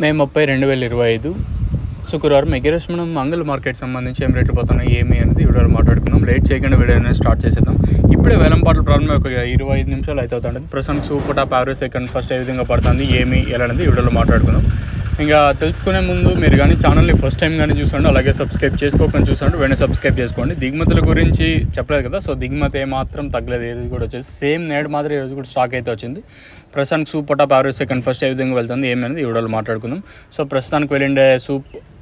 మే 30, 2025 శుక్రవారం ఎగరేసి మనం మంగళ మార్కెట్ సంబంధించి ఏం రేట్లు పోతున్నాయి ఏమి అనేది వీడియోలో మాట్లాడుకుందాం. లేట్ చేయకుండా వీడియో అనేది స్టార్ట్ చేసేద్దాం. ఇప్పుడే వేలంపాట్ల ప్రారంభం ఒక 25 నిమిషాలు అయితే అవుతుంది. ప్రస్తుతానికి super top average second first ఏ విధంగా పడుతుంది ఏమి ఎలా అనేది వీడియోలో మాట్లాడుకుందాం. ఇంకా తెలుసుకునే ముందు మీరు కానీ ఛానల్ని ఫస్ట్ టైం కానీ చూసుకోండి, అలాగే సబ్స్క్రైబ్ చేసుకోకుండా చూసుకోండి, వెంటనే సబ్స్క్రైబ్ చేసుకోండి. దిగుమతుల గురించి చెప్పలేదు కదా, సో దిగుమతి ఏమాత్రం తగ్గలేదు, ఏది కూడా వచ్చేసి సేమ్ నేడు మాత్రం ఈరోజు కూడా స్టాక్ అయితే వచ్చింది. ప్రస్తుతానికి super top average second first ఏ విధంగా వెళ్తుంది ఏమనేది ఈ వీడియోలో మాట్లాడుకుందాం. సో ప్రస్తుతానికి వెళ్ళిండే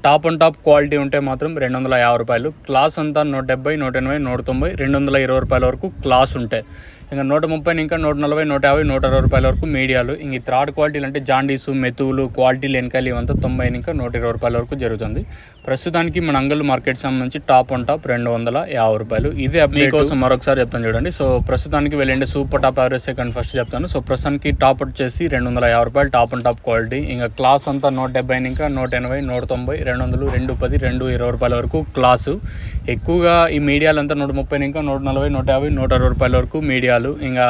టాప్ అండ్ టాప్ క్వాలిటీ ఉంటే మాత్రం 250 రూపాయలు, క్లాస్ అంతా 170, 180, 190, 220 రూపాయల వరకు క్లాస్ ఉంటాయి. ఇంకా 130 ఇంకా 140, 150, 160 రూపాయల వరకు మీడియాలు. ఇంక థర్డ్ క్వాలిటీలు అంటే జాండీసు, మెతువులు, క్వాలిటీలు వెనకాలి ఇవంతా 90 ఇంకా 120 రూపాయల వరకు జరుగుతుంది. ప్రస్తుతానికి మన అంగల్ మార్కెట్ సంబంధించి టాప్ అండ్ టాప్ 250 రూపాయలు. ఇది మీకోసం మరొకసారి చెప్తాను చూడండి. సో ప్రస్తుతానికి వెళ్ళండి super top average second first చెప్తాను. సో ప్రస్తుతానికి టాప్ వచ్చేసి 250 రూపాయలు టాప్ అండ్ టాప్ క్వాలిటీ. ఇంకా క్లాస్ అంతా 170 ఇంకా 180, 190, 200, 210, 220 రూపాయల వరకు క్లాసు. ఎక్కువగా ఈ మీడియాలు అంతా 130 ఇంకా 140, 150, 160 రూపాయల వరకు మీడియాలు. ఇంకా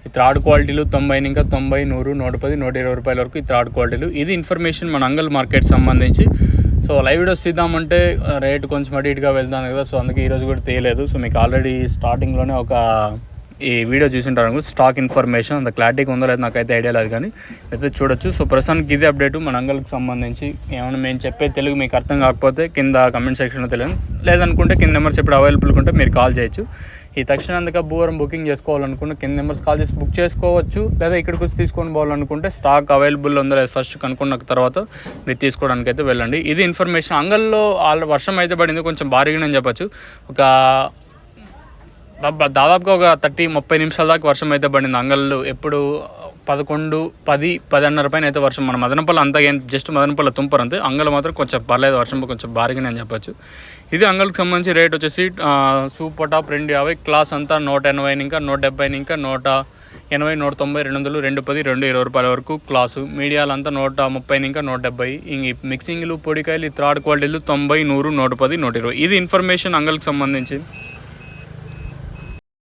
ఈ థర్డ్ క్వాలిటీలు 90 ఇంకా 90, 100, 110, 120 రూపాయల వరకు ఈ థర్డ్ క్వాలిటీలు. ఇది ఇన్ఫర్మేషన్ మన అంగల్ మార్కెట్ సంబంధించి. సో లైవ్ వీడియోస్ తీద్దామంటే రేటు కొంచెం అటు ఇటుగా వెళ్తాను కదా, సో అందుకే ఈరోజు కూడా తీయలేదు. సో మీకు ఆల్రెడీ స్టార్టింగ్లోనే ఒక ఈ వీడియో చూసింటారు స్టాక్ ఇన్ఫర్మేషన్, అంత క్లారిటీగా ఉందో లేదు నాకైతే ఐడియా లేదు, కానీ అయితే చూడొచ్చు. సో ప్రస్తుతానికి ఇది అప్డేటు మన అంగల్కి సంబంధించి. ఏమైనా మేము చెప్పే తెలుగు మీకు అర్థం కాకపోతే కింద కమెంట్ సెక్షన్లో తెలియదు, లేదనుకుంటే కింద నెంబర్స్ ఎప్పుడు అవైలబుల్ ఉంటే మీరు కాల్ చేయొచ్చు. ఈ తక్షణాంతక భూవరం బుకింగ్ చేసుకోవాలనుకుంటే కింద నెంబర్స్ కాల్ చేసి బుక్ చేసుకోవచ్చు, లేదా ఇక్కడికి వచ్చి తీసుకొని పోవాలనుకుంటే స్టాక్ అవైలబుల్ ఉందో లేదు ఫస్ట్ కనుక్కున్న తర్వాత మీరు తీసుకోవడానికి అయితే వెళ్ళండి. ఇది ఇన్ఫర్మేషన్. అంగల్లో వర్షం అయితే పడింది, కొంచెం భారీగానే చెప్పచ్చు. ఒక దాదాపుగా ఒక 30 నిమిషాల దాకా వర్షం అయితే పడింది. అంగళ్ళు ఎప్పుడు 11, 10, 10:30 పైన అయితే వర్షం. మన మదనపల్లి అంతా జస్ట్ మదనపల్లి తుంపరు అంతే. అంగళ్ళు మాత్రం కొంచెం పర్లేదు, వర్షం కొంచెం భారీగానే అని చెప్పచ్చు. ఇది అంగళ్ళకి సంబంధించి రేట్ వచ్చేసి సూపర్ టాప్ 250, క్లాస్ అంతా 180 ఇంకా 170 ఇంకా 180, 190, 200, 210, 220 రూపాయల వరకు క్లాసు. మీడియాలంతా 130 ఇంకా 170. ఇంక మిక్సింగ్లు పొడికాయలు థర్డ్ క్వాలిటీలు 90, 100, 110, 120. ఇది ఇన్ఫర్మేషన్ అంగళ్ళకి సంబంధించి.